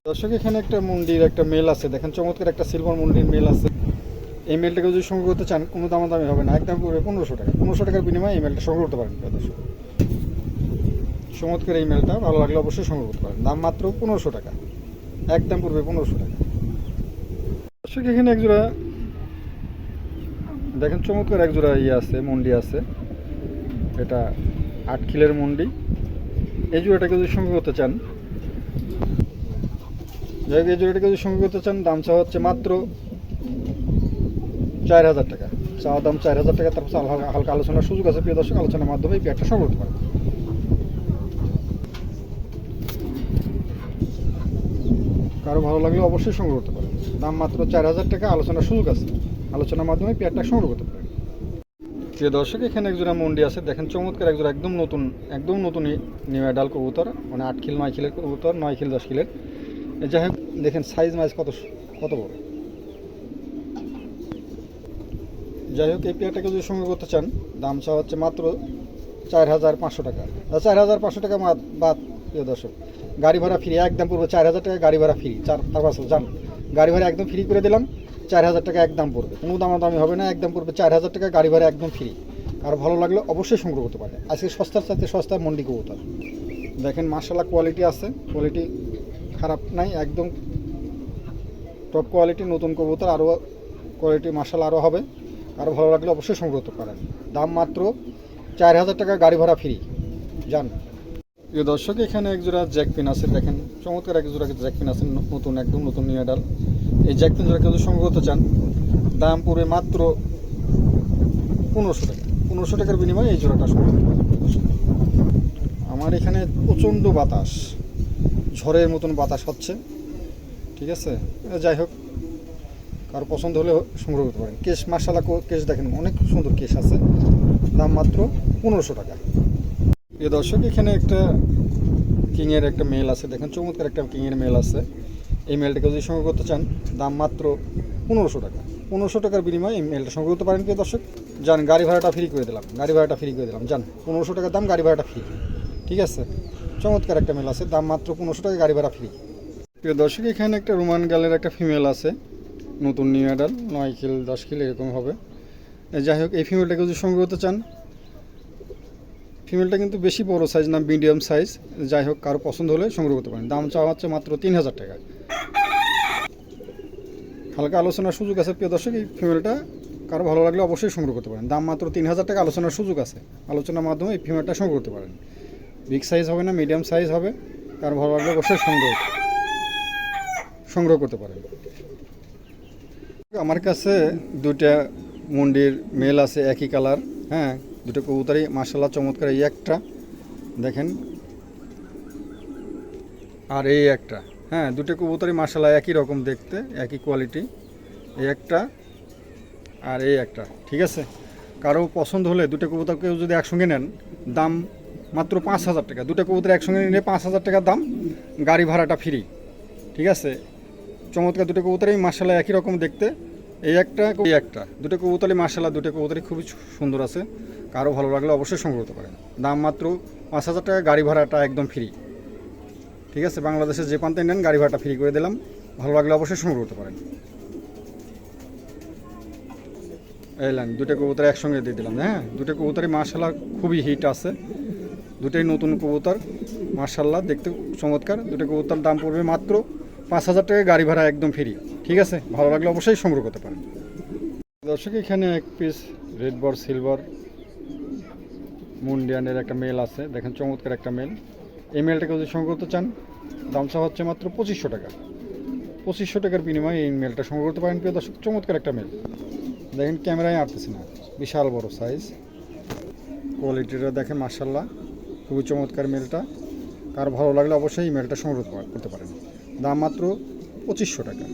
দর্শক এখানে একটা মুন্ডির একটা মেল আছে, দেখেন চমৎকার একটা সিলভার মুন্ডির মেল আছে। এই মেলটাকে যদি সংগ্রহ করতে চান কোনো দামি হবে না, একদম পড়বে 1500 টাকা। 1500 টাকার বিনিময়ে এই মেলটা সংগ্রহ করতে পারেন। দর্শক চমৎকার এই মেলটা ভালো লাগলে অবশ্যই সংগ্রহ করতে পারেন। দাম মাত্র 1500 টাকা, একদম পড়বে 1500 টাকা। দর্শক এখানে একজোড়া দেখেন চমৎকার একজোড়া আছে, মুন্ডি আছে। এটা 8 খিলের মুন্ডি। এই জোড়াটাকে যদি সংগ্রহ করতে চান, যাই হোক এই জোড়াটাকে যদি সংগ্রহ করতে চান, দাম চাওয়া হচ্ছে মাত্র 4000 টাকা। চাওয়া দাম 4000 টাকা। তারপর হালকা আলোচনার সুযোগ আছে। প্রিয় দর্শক, আলোচনার মাধ্যমে এই পেয়ারটা সংগ্রহ করতে পারেন। কারো ভালো লাগলে অবশ্যই সংগ্রহ করতে পারেন। দাম মাত্র 4000 টাকা, আলোচনার সুযোগ আছে। আলোচনার মাধ্যমে পেয়ারটা সংগ্রহ করতে পারেন। প্রিয় দর্শক এখানে একজোড়া মুন্ডি আছে, দেখেন চমৎকার একজোড়া একদম নতুন নিউ অ্যাডাল কবুতর, মানে 8 খিল 9 খিলের কবুতর, 9 খিল 10 খিলের। যাই হোক দেখেন সাইজ কত বড়। যাই হোক এই পেয়ারটাকে যদি সংগ্রহ করতে চান, দাম চাওয়া হচ্ছে মাত্র 4500 টাকা। 4500 টাকা বাদ। প্রিয় দর্শক গাড়ি ভাড়া ফ্রি, একদম পড়বে 4000 টাকা। গাড়ি ভাড়া ফ্রি, 4 যান গাড়ি ভাড়া একদম ফ্রি করে দিলাম। 4000 টাকা একদম পড়বে, কোনো দামি হবে না, একদম পড়বে 4000 টাকা। গাড়ি ভাড়া একদম ফ্রি। আর ভালো লাগলে অবশ্যই সংগ্রহ করতে পারে। আজকে সস্তার সাথে সস্তা মন্ডি কবুতর। দেখেন মাশাআল্লাহ কোয়ালিটি আছে, কোয়ালিটি খারাপ নাই, একদম টপ কোয়ালিটি। নতুন কবুতর, আরও কোয়ালিটি মাশাআল্লাহ আরও হবে। আরও ভালো লাগলে অবশ্যই সংগ্রহ করতে পারেন। দাম মাত্র 4000 টাকা, গাড়ি ভাড়া ফ্রি। যান প্রিয় দর্শক এখানে একজোড়া জ্যাকপিন আছে, দেখেন চমৎকার একজোড়া জ্যাকপিন আছে, একদম নতুন নিউ অ্যাডাল। এই জ্যাকপিন জোড়াকে যদি সংগ্রহ করতে চান, দাম পড়বে মাত্র 1500 টাকা। 1500 টাকার বিনিময়ে এই জোড়াটা সংগ্রহ করতে পারেন। আমার এখানে প্রচণ্ড বাতাস, ঝড়ের মতন বাতাস হচ্ছে, ঠিক আছে। যাই হোক কারো পছন্দ হলে সংগ্রহ করতে পারেন। কেশ মাশাআল্লাহ কেশ দেখেন অনেক সুন্দর কেশ আছে। দাম মাত্র 1500 টাকা। প্রিয় দর্শক এখানে একটা কিংয়ের একটা মেল আছে, দেখেন চমৎকার একটা কিংয়ের মেল আছে। এই মেলটাকে যদি সংগ্রহ করতে চান, দাম মাত্র 1500 টাকা। 1500 টাকার বিনিময়ে এই মেলটা সংগ্রহ করতে পারেন। প্রিয় দর্শক যান, গাড়ি ভাড়াটা ফ্রি করে দিলাম। যান 1500 টাকার দাম, গাড়ি ভাড়াটা ফ্রি, ঠিক আছে। চমৎকার একটা মেল আছে, দাম মাত্র 1500 টাকা, গাড়ি ভাড়া ফ্রি। প্রিয় দর্শক এখানে একটা রোমান গালের একটা ফিমেল আছে, নতুন নিউ অ্যাডাল, 9 খিল 10 খিল এরকম হবে। যাই হোক এই ফিমেলটাকে যদি সংগ্রহ করতে চান, ফিমেলটা কিন্তু বেশি বড় সাইজ না, মিডিয়াম সাইজ। যাই হোক কারো পছন্দ হলে সংগ্রহ করতে পারেন। দাম চাওয়া হচ্ছে মাত্র 3000 টাকা, হালকা আলোচনার সুযোগ আছে। প্রিয় দর্শক এই ফিমেলটা কারো ভালো লাগলে অবশ্যই সংগ্রহ করতে পারেন। দাম মাত্র 3000 টাকা, আলোচনার সুযোগ আছে। আলোচনার মাধ্যমে এই ফিমেলটা সংগ্রহ করতে পারেন। বিগ সাইজ হবে না, মিডিয়াম সাইজ হবে। কারো ভালো লাগলে অবশ্যই সংগ্রহ করতে পারেন। আমার কাছে দুইটা মুন্ডির মেল আছে, একই কালার। হ্যাঁ, দুটো কবুতরই মাশাআল্লাহ চমৎকার। এই একটা দেখেন, আর এই একটা। হ্যাঁ, দুটো কবুতরই মাশাআল্লাহ একই রকম দেখতে, একই কোয়ালিটি। এই একটা আর এই একটা, ঠিক আছে। কারো পছন্দ হলে দুটো কবুতরকেও যদি একসঙ্গে নেন, দাম মাত্র 5000 টাকা। দুটো কবুতর একসঙ্গে নিলে 5000 টাকা দাম, গাড়ি ভাড়াটা ফ্রি, ঠিক আছে। চমৎকার দুটো কবুতরই মাশাআল্লাহ একই রকম দেখতে। এই একটা দুটো কবুতরই মাশাআল্লাহ, দুটো কবুতরই খুবই সুন্দর আছে। কারো ভালো লাগলে অবশ্যই সংগ্রহ করতে পারেন। দাম মাত্র 5000 টাকা, গাড়ি ভাড়াটা একদম ফ্রি, ঠিক আছে। বাংলাদেশের যে প্রান্তে নেন গাড়ি ভাড়াটা ফ্রি করে দিলাম। ভালো লাগলে অবশ্যই সংগ্রহ করতে পারেন। এলেন দুটো কবুতর একসঙ্গে দিয়ে দিলাম। হ্যাঁ, দুটো কবুতরই মাশাআল্লাহ খুবই হিট আছে। দুটোই নতুন কবুতর, মাশাআল্লাহ দেখতে চমৎকার। দুটো কবুতর দাম পড়বে মাত্র 5000 টাকা, গাড়ি ভাড়া একদম ফ্রি, ঠিক আছে। ভালো লাগলে অবশ্যই সংগ্রহ করতে পারেন। দর্শক এখানে এক পিস রেড বর সিলভার মুন্ডিয়ানের একটা মেল আছে, দেখেন চমৎকার একটা মেল। এই মেলটাকে যদি সংগ্রহ করতে চান, দাম চাওয়া হচ্ছে মাত্র 2500 টাকা। 2500 টাকার বিনিময়ে এই মেলটা সংগ্রহ করতে পারেন। প্রিয় দর্শক চমৎকার একটা মেল, দেখেন ক্যামেরায় আঁটতেছে না, বিশাল বড় সাইজ। কোয়ালিটিটা দেখেন মাশাআল্লাহ খুবই চমৎকার মেলটা। কার ভালো লাগলে অবশ্যই এই মেলটা সংগ্রহ করতে পারেন। দাম মাত্র 2500 টাকা।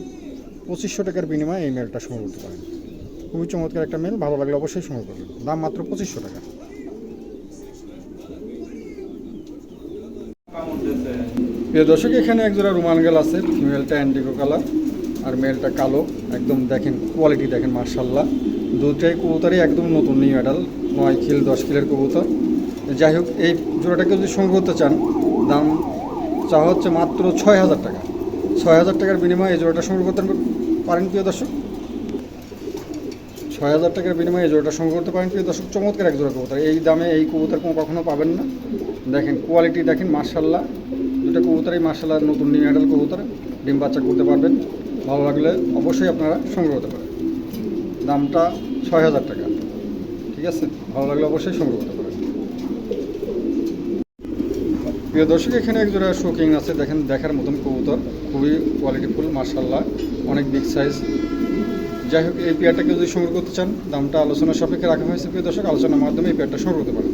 2500 টাকার বিনিময়ে এই মেলটা সংগ্রহ করতে পারেন। খুবই চমৎকার একটা মেল, ভালো লাগলে অবশ্যই সংগ্রহ করবেন। দাম মাত্র 2500 টাকা। প্রিয় দর্শক এখানে একজোড়া রোমান গাল আছে, ফিমেলটা ইন্ডিগো কালার আর মেলটা কালো। একদম দেখেন কোয়ালিটি দেখেন মাশাআল্লাহ। দুটাই কবুতরই একদম নতুন নিউ অ্যাডাল, 9 খিল 10 খিলের কবুতর। যাই হোক এই জোড়াটাকে যদি সংগ্রহ করতে চান, দাম চাওয়া হচ্ছে মাত্র 6000 টাকা। 6,000 টাকার বিনিময়ে এই জোড়াটা সংগ্রহ করতে পারেন প্রিয় দর্শক। 6,000 টাকার বিনিময়ে এই জোড়াটা সংগ্রহ করতে পারেন প্রিয় দর্শক। চমৎকার এক জোড়া কবুতর, এই দামে এই কবুতর কখনো পাবেন না। দেখেন কোয়ালিটি দেখেন, মার্শাল্লাহ দুটো কবুতরই মার্শাল্লাহ নতুন নিউ অ্যাডাল কবুতর, ডিম বাচ্চা করতে পারবেন। ভালো লাগলে অবশ্যই আপনারা সংগ্রহ করতে পারেন। দামটা 6,000 টাকা, ঠিক আছে। ভালো লাগলে অবশ্যই সংগ্রহ করতে পারেন প্রিয় দর্শক। এখানে এক জোড়া শোকিং আছে, দেখেন দেখার মতন কবুতর, খুবই কোয়ালিটিফুল মার্শাল্লাহ, অনেক বিগ সাইজ। যাই হোক, এই পেয়ারটাকে যদি সংগ্রহ করতে চান, দামটা আলোচনার সাপেক্ষে রাখা হয়েছে প্রিয় দর্শক। আলোচনার মাধ্যমে এই পেয়ারটা সংগ্রহ করতে পারেন।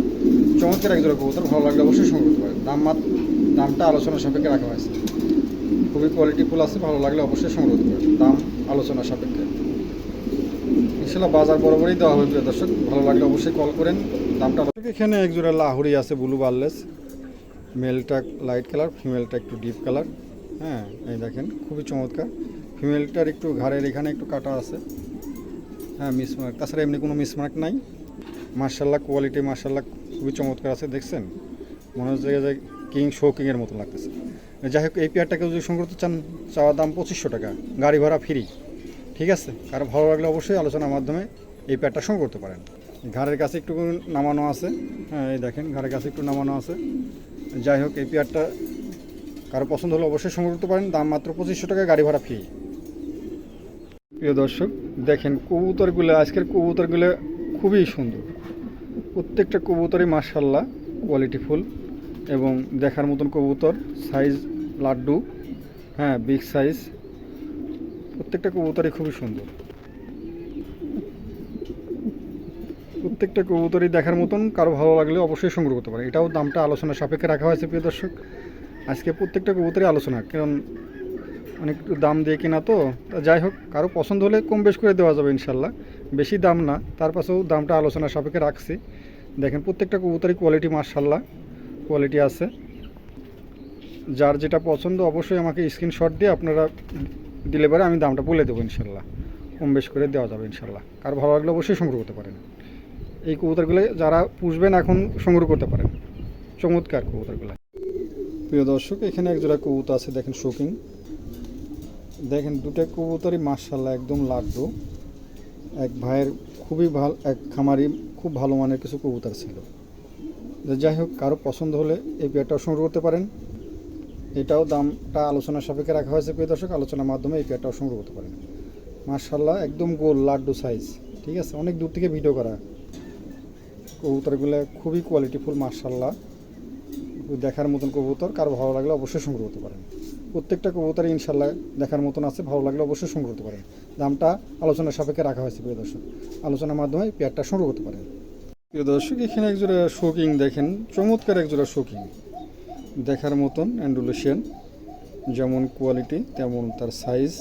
চমৎকার এক জোড়া কবুতর, ভালো লাগলে অবশ্যই সংগ্রহ করতে পারেন। দামটা আলোচনার সাপেক্ষে রাখা হয়েছে, খুবই কোয়ালিটিফুল আছে, ভালো লাগলে অবশ্যই সংগ্রহ করতে পারেন। দাম আলোচনার সাপেক্ষে ইনশাল্লাহ বাজার বরাবরই দেওয়া হবে প্রিয় দর্শক। ভালো লাগলে অবশ্যই কল করেন। দামটা এখানে এক জোড়া লাহুরি আছে, ব্লু বার্লেস, মেলটা লাইট কালার, ফিমেলটা একটু ডিপ কালার। হ্যাঁ, এই দেখেন খুবই চমৎকার। ফিমেলটার একটু ঘাড়ের এখানে একটু কাটা আছে, হ্যাঁ মিসমার্ক, তাছাড়া এমনি কোনো মিসমার্ক নাই। মার্শাল্লাহ কোয়ালিটি মার্শাল্লাহ খুবই চমৎকার আছে, দেখছেন মনে হচ্ছে যে কিং শো কিংয়ের মতো লাগতেছে। যাই হোক, এই পেয়ারটাকে যদি সংগ্রহ করতে চান, চাওয়া দাম 2500 টাকা, গাড়ি ভাড়া ফ্রি, ঠিক আছে। কারো ভালো লাগলে অবশ্যই আলোচনার মাধ্যমে এই পেয়ারটা সংগ্রহ করতে পারেন। ঘাড়ের কাছে একটু নামানো আছে, হ্যাঁ এই দেখেন ঘাড়ের কাছে একটু নামানো আছে। যাই হোক, এই পেয়ারটা কারো পছন্দ হলে অবশ্যই সংগ্রহ করতে পারেন। দাম মাত্র 2500 টাকা, গাড়ি ভাড়া ফ্রি। প্রিয় দর্শক দেখেন কবুতরগুলো, আজকের কবুতরগুলো খুবই সুন্দর, প্রত্যেকটা কবুতরই মাশাআল্লাহ কোয়ালিটিফুল এবং দেখার মতন কবুতর, সাইজ লাড্ডু, হ্যাঁ বিগ সাইজ, প্রত্যেকটা কবুতরই খুবই সুন্দর, প্রত্যেকটা কবুতরই দেখার মতন। কারো ভালো লাগলে অবশ্যই সংগ্রহ করতে পারে। এটাও দামটা আলোচনার সাপেক্ষে রাখা হয়েছে প্রিয় দর্শক। আজকে প্রত্যেকটা কবুতরই আলোচনা, কারণ অনেক দাম দিয়ে কিনা তো। যাই হোক, কারো পছন্দ হলে কম বেশ করে দেওয়া যাবে ইনশাল্লাহ, বেশি দাম না, তার পাশেও দামটা আলোচনার সাপেক্ষে রাখছি। দেখেন প্রত্যেকটা কবুতরই কোয়ালিটি মাশাআল্লাহ কোয়ালিটি আছে। যার যেটা পছন্দ অবশ্যই আমাকে স্ক্রিনশট দিয়ে আপনারা দিলে পরে আমি দামটা বলে দেবো ইনশাল্লাহ, কম বেশ করে দেওয়া যাবে ইনশাল্লাহ। কারো ভালো লাগলে অবশ্যই সংগ্রহ করতে পারেন। এই কবুতরগুলো যারা পুষবেন এখন সংগ্রহ করতে পারেন, চমৎকার কবুতরগুলো। প্রিয় দর্শক, এখানে এক জোড়া কবুতর আছে, দেখেন শোকিং, দেখেন দুটো কবুতরই মাশাআল্লাহ একদম লাড্ডু। এক ভাইয়ের খুবই ভালো, এক খামারি খুব ভালো মানের কিছু কবুতর ছিল। যাই হোক, কারো পছন্দ হলে এই পেয়ারটাও সংগ্রহ করতে পারেন। এটাও দামটা আলোচনার সাপেক্ষে রাখা হয়েছে প্রিয় দর্শক। আলোচনার মাধ্যমে এই পেয়ারটাও সংগ্রহ করতে পারেন। মাশাআল্লাহ একদম গোল লাড্ডু সাইজ, ঠিক আছে। অনেক দূর থেকে ভিডিও করা, কবুতরগুলো খুবই কোয়ালিটিফুল মাশাআল্লাহ, দেখার মতন কবুতর। কারো ভালো লাগলে অবশ্যই সংগ্রহ করতে পারেন। প্রত্যেকটা কবুতরই ইনশাল্লাহ দেখার মতন আছে, ভালো লাগলে অবশ্যই সংগ্রহ করতে পারেন। দামটা আলোচনার সাপেক্ষে রাখা হয়েছে প্রিয় দর্শক। আলোচনার মাধ্যমে পেয়ারটা সংগ্রহ করতে পারেন। প্রিয় দর্শক, এখানে একজোড়া শোকিং, দেখেন চমৎকার একজোড়া শোকিং, দেখার মতন অ্যান্ডুলেশিয়ান, যেমন কোয়ালিটি তেমন তার সাইজ।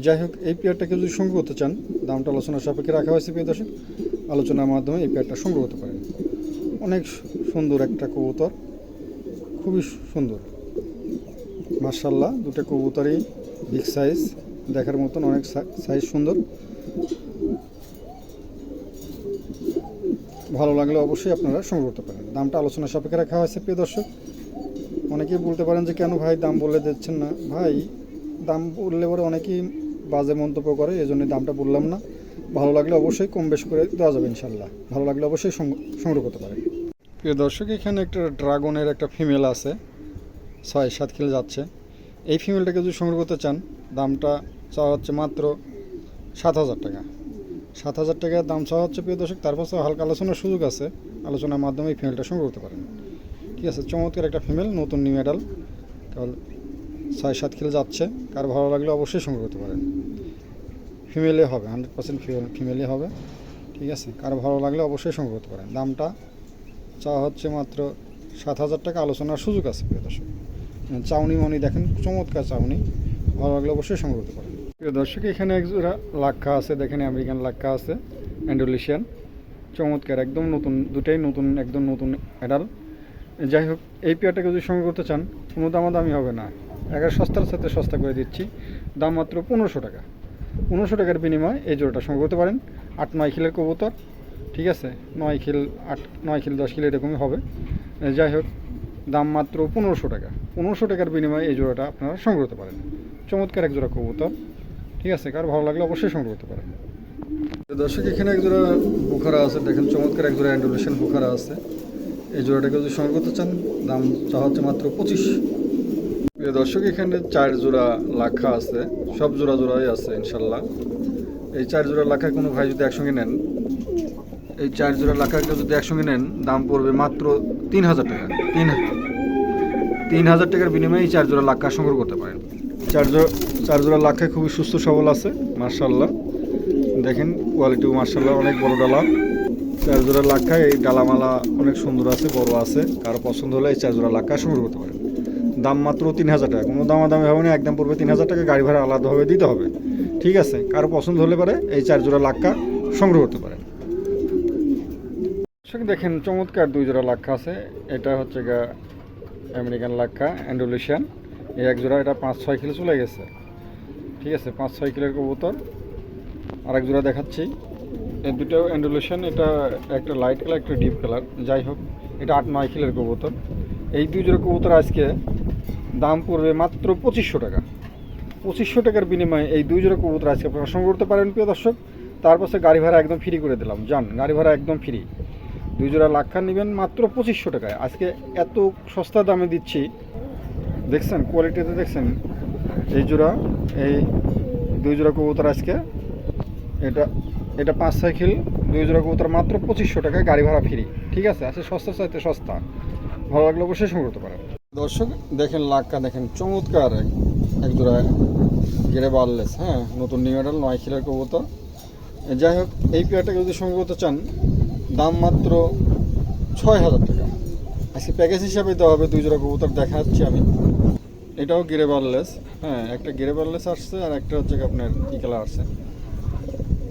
যাই হোক, এই পেয়ারটাকে যদি সংগ্রহ করতে চান, দামটা আলোচনার সাপেক্ষে রাখা হয়েছে প্রিয় দর্শক। আলোচনার মাধ্যমে এই পেয়ারটা সংগ্রহ করতে পারেন। অনেক সুন্দর একটা কবুতর, খুবই সুন্দর মাশাআল্লাহ। দুটো কবুতরই বিগ সাইজ, দেখার মতন অনেক সাইজ সুন্দর। ভালো লাগলে অবশ্যই আপনারা সংগ্রহ করতে পারেন। দামটা আলোচনার সাপেক্ষে রাখা হয়েছে প্রিয় দর্শক। অনেকেই বলতে পারেন যে কেন ভাই দাম বলে দিচ্ছেন না। ভাই দাম বললে পরে অনেকেই বাজে মন্তব্য করে, এই জন্য দামটা বললাম না। ভালো লাগলে অবশ্যই কম বেশ করে দেওয়া যাবে ইনশাল্লাহ। ভালো লাগলে অবশ্যই সংগ্রহ করতে পারেন। প্রিয় দর্শক, এখানে একটা ড্রাগনের একটা ফিমেল আছে, 6-7 কিলো যাচ্ছে। এই ফিমেলটাকে যদি সংগ্রহ করতে চান, দামটা চাওয়া হচ্ছে মাত্র 7,000 টাকা। 7,000 টাকার দাম চাওয়া হচ্ছে প্রিয় দর্শক। তারপর হালকা আলোচনার সুযোগ আছে, আলোচনার মাধ্যমে এই ফিমেলটা সংগ্রহ করতে পারেন, ঠিক আছে। চমৎকার একটা ফিমেল, নতুন নিউ অ্যাডাল, কেবল 6-7 কিলো যাচ্ছে। কারো ভালো লাগলে অবশ্যই সংগ্রহ করতে পারেন। ফিমেলে হবে, 100% ফিমেলে হবে, ঠিক আছে। কারো ভালো লাগলে অবশ্যই সংগ্রহ করতে পারেন। দামটা চাওয়া হচ্ছে মাত্র 7,000 টাকা, আলোচনার সুযোগ আছে প্রিয় দর্শক। চাউনি মনি দেখেন, চমৎকার চাউনি, ভালো লাগলে অবশ্যই সংগ্রহ করতে পারেন। প্রিয় দর্শক, এখানে এক জোড়া লাক্ষা আছে, দেখেন আমেরিকান লাক্ষা আছে, অ্যান্ডোলেশিয়ান, চমৎকার একদম নতুন, দুটাই নতুন, একদম নতুন অ্যাডাল। যাই হোক, এই পেয়ারটাকে যদি সংগ্রহ করতে চান, কোনো দামাদামি হবে না, একের সস্তার সাথে সস্তা করে দিচ্ছি। দাম মাত্র 1500 টাকা। 1500 টাকার বিনিময়ে এই জোড়াটা সংগ্রহ করতে পারেন। 8-9 কিলোর কবুতর, ঠিক আছে। 9 কিল 8 9 কিল 10 কিলো এরকমই হবে। যাই হোক, দাম মাত্র 1500 টাকা। 1500 টাকার বিনিময়ে এই জোড়াটা আপনারা সংগ্রহ করতে পারেন। চমৎকার এক জোড়া কবুতর, ঠিক আছে, কারো ভালো লাগলে অবশ্যই সংগ্রহ করতে পারেন। দর্শক এখানে এক জোড়া বুখারা আছে, দেখেন চমৎকার এক জোড়া অ্যান্ডোলেশিয়ান বুখারা আছে। এই জোড়াটাকে যদি সংগ্রহ করতে চান দাম চা হচ্ছে মাত্র 25। প্রিয় দর্শক এখানে 4 জোড়া লাখা আছে, সব জোড়া জোড়াই আছে ইনশাল্লাহ। এই 4 জোড়া লাখা কোনো ভাই যদি একসঙ্গে নেন, এই 4 জোড়া লাখাটা যদি একসঙ্গে নেন দাম পড়বে মাত্র 3000 টাকা। 3000 টাকার বিনিময়ে এই 4 জোড়া লাখা সংগ্রহ করতে পারেন। 4 জোড়া লাখা খুবই সুস্থ সবল আছে মার্শাল্লাহ, দেখেন কোয়ালিটিও মার্শাল্লাহ অনেক বড় ডালা। 4 জোড়া লাখা, এই ডালামালা অনেক সুন্দর আছে, বড় আছে, কারো পছন্দ হলে এই 4 জোড়া লাখা সংগ্রহ করতে পারেন। দাম মাত্র 3000 টাকা, কোনো দামাদামি হবে না, একদম পড়বে 3000 টাকা, গাড়ি ভাড়া আলাদাভাবে দিতে হবে, ঠিক আছে। কারো পছন্দ হলে পারে এই 4 জোড়া লাখা সংগ্রহ করতে পারেন। দেখেন চমৎকার 2 জোড়া লাখা আছে, এটা হচ্ছে আমেরিকান লাখা অ্যান্ডোলেশিয়ান, এই এক জোড়া, এটা 5-6 কিলো চলে গেছে, ঠিক আছে, 5-6 কিলোর কবুতর। আরেক জোড়া দেখাচ্ছি, এই দুটো অ্যান্ডোলেশিয়ান, এটা একটা লাইট কালার একটা ডিপ কালার, যাই হোক এটা 8-9 কিলোর কবুতর। এই 2 জোড়া কবুতর আজকে দাম পড়বে মাত্র 2500 টাকা। 2500 টাকার বিনিময়ে এই 2 জোড়া কবুতর আজকে আপনারা সংগ্রহ করতে পারেন প্রিয় দর্শক। তার পাশে গাড়ি ভাড়া একদম ফ্রি করে দিলাম, যান গাড়ি ভাড়া একদম ফ্রি। 2 জোড়া লাখা নেবেন মাত্র 2500 টাকায়, আজকে এত সস্তা দামে দিচ্ছি। দেখছেন কোয়ালিটিতে, দেখছেন এই জোড়া, এই 2 জোড়া কবুতর আজকে, এটা 5-6 কিলো 2 জোড়া কবুতর মাত্র 2500 টাকায়, গাড়ি ভাড়া ফ্রি, ঠিক আছে। আজকে সস্তা চাইতে সস্তা, ভালো লাগলে অবশ্যই সংগ্রহ করতে পারেন। দর্শক দেখেন লাখা, দেখেন চমৎকার এক জোড়া গেরে বারলেস, হ্যাঁ নতুন নিউ মডেল 9 কিলোর কবুতর। যাই হোক এই পেয়ারটাকে যদি সংগ্রহ করতে চান দাম মাত্র 6000 টাকা। আজকে প্যাকেজ হিসাবে দেওয়া হবে। 2 জোড়া কবুতর দেখাচ্ছি আমি, এটাও গেরে বারলেস, হ্যাঁ একটা গেরে বারলেস আসছে, আর একটা হচ্ছে আপনার কি কালার আসছে,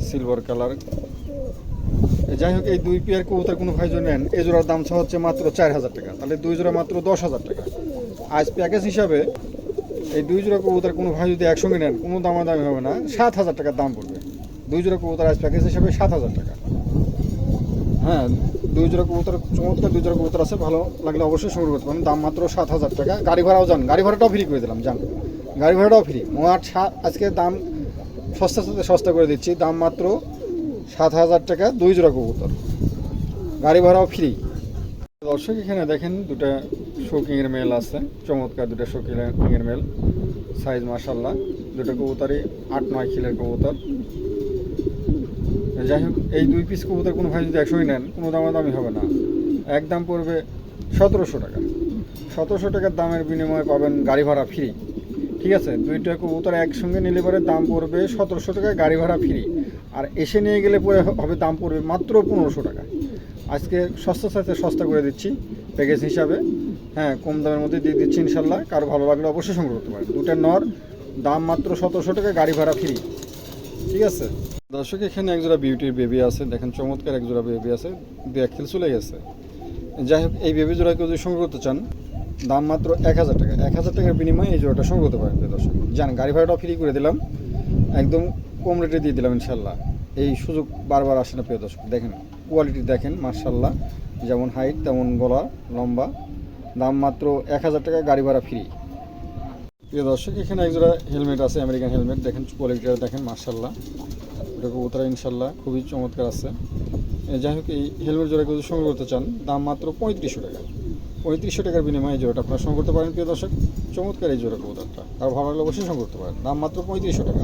সিলভার কালার। যাই হোক এই 2 পেয়ার কবুতর কোনো ভাই যদি নেন, এই জোড়ার দাম হচ্ছে মাত্র 4000 টাকা, তাহলে 2 জোড়া মাত্র 10000 টাকা। আজ প্যাকেজ হিসাবে এই 2 জোড়া কবুতর কোনো ভাই যদি একসঙ্গে নেন, কোনো দামাদামি হবে না, 7000 টাকার দাম পড়বে। 2 জোড়া কবুতর আজ প্যাকেজ হিসাবে 7000 টাকা। হ্যাঁ 2 জোড়া কবুতর, চমৎকার 2 জোড়া কবুতর আছে, ভালো লাগলে অবশ্যই সংগ্রহ করতে পারেন। দাম মাত্র 7000 টাকা, গাড়ি ভাড়াও যান, গাড়ি ভাড়াটাও ফ্রি করে দিলাম, যান গাড়ি ভাড়াটাও ফ্রি। আজকে দাম সস্তা সাথে সস্তা করে দিচ্ছি, দাম মাত্র 7000 টাকা 2 জোড়া কবুতর, গাড়ি ভাড়াও ফ্রি। দর্শক এখানে দেখেন 2টা শৌকিংয়ের মেল আছে, চমৎকার 2টা শৌকিংয়ের মেল, সাইজ মাশাল্লাহ, 2টা কবুতরই 8-9 কিলোর কবুতর। যাই হোক এই 2 পিস কবুতর কোনো ভাই যদি একসঙ্গে নেন, কোনো দামাদামি হবে না, একদম পড়বে 1700 টাকা। 1700 টাকার দামের বিনিময়ে পাবেন গাড়ি ভাড়া ফ্রি, ঠিক আছে। 2টা কবুতর একসঙ্গে নিলে পরে দাম পড়বে 1700 টাকায়, গাড়ি ভাড়া ফ্রি। আর এসে নিয়ে গেলে পরে হবে দাম পড়বে মাত্র 1500 টাকা। আজকে সস্তা সাথে সস্তা করে দিচ্ছি প্যাকেজ হিসাবে, হ্যাঁ কম দামের মধ্যে দিয়ে দিচ্ছি ইনশাল্লাহ। কারো ভালো লাগলে অবশ্যই সংগ্রহ করতে পারেন। 2টা নর, দাম মাত্র 1700 টাকা, গাড়ি ভাড়া ফ্রি, ঠিক আছে। দর্শক এখানে একজোড়া বিউটির বেবি আছে, দেখেন চমৎকার একজোড়া বেবি আছে, 2 খেল চলে গেছে। যাই হোক এই বেবি জোড়াকে যদি সংগ্রহ করতে চান দাম মাত্র 1000 টাকা। 1000 টাকার বিনিময়ে এই জোড়াটা সংগ্রহ করতে পারেন দর্শক, যান গাড়ি ভাড়াটাও ফ্রি করে দিলাম, একদম কম রেটে দিয়ে দিলাম ইনশাল্লাহ। এই সুযোগ বারবার আসে না প্রিয় দর্শক। দেখেন কোয়ালিটি দেখেন মার্শাল্লাহ, যেমন হাইট তেমন গলা লম্বা, দাম মাত্র 1000 টাকা, গাড়ি ভাড়া ফ্রি। প্রিয় দর্শক এখানে একজোড়া হেলমেট আছে, আমেরিকান হেলমেট, দেখেন কোয়ালিটিটা দেখেন মার্শাল্লাহ, ওটা কবুতর ইনশাল্লাহ খুবই চমৎকার আছে। যাই হোক এই হেলমেট জোড়াকে যদি সংগ্রহ করতে চান দাম মাত্র 3500 টাকা। 3500 টাকার বিনিময়ে এই জোড়াটা আপনারা সংগ্রহ করতে পারেন প্রিয় দর্শক, চমৎকার এই জোড়া কবুতরটা, আর ভালো লাগলে অবশ্যই সংগ্রহ করতে পারেন। দাম মাত্র 3500 টাকা,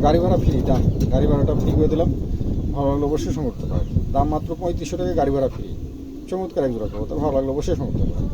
গাড়ি ভাড়া ফ্রি, দাম গাড়ি ভাড়াটা ফ্রি করে দিলাম, ভালো লাগলে অবশ্যই সংগ্রহ করতে পারেন। দাম মাত্র 3500 টাকা, গাড়ি ভাড়া ফ্রি, চমৎকার এক জোড়া কবুতর, ভালো লাগলে অবশ্যই সংগ্রহ করতে পারেন।